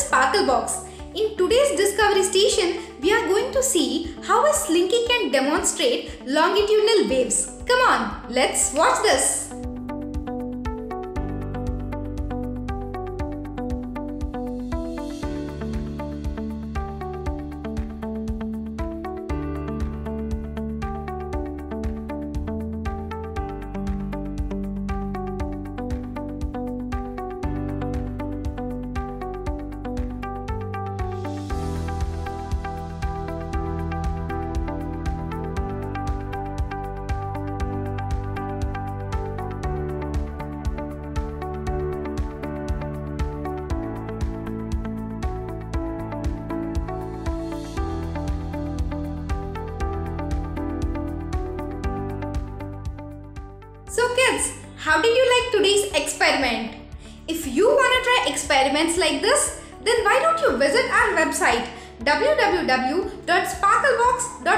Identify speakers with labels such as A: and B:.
A: is SparkleBox. In today's Discovery Station, we are going to see how a Slinky can demonstrate longitudinal waves. Come on, let's watch this. So kids, how did you like today's experiment? If you want to try experiments like this, then why don't you visit our website www.sparklebox.com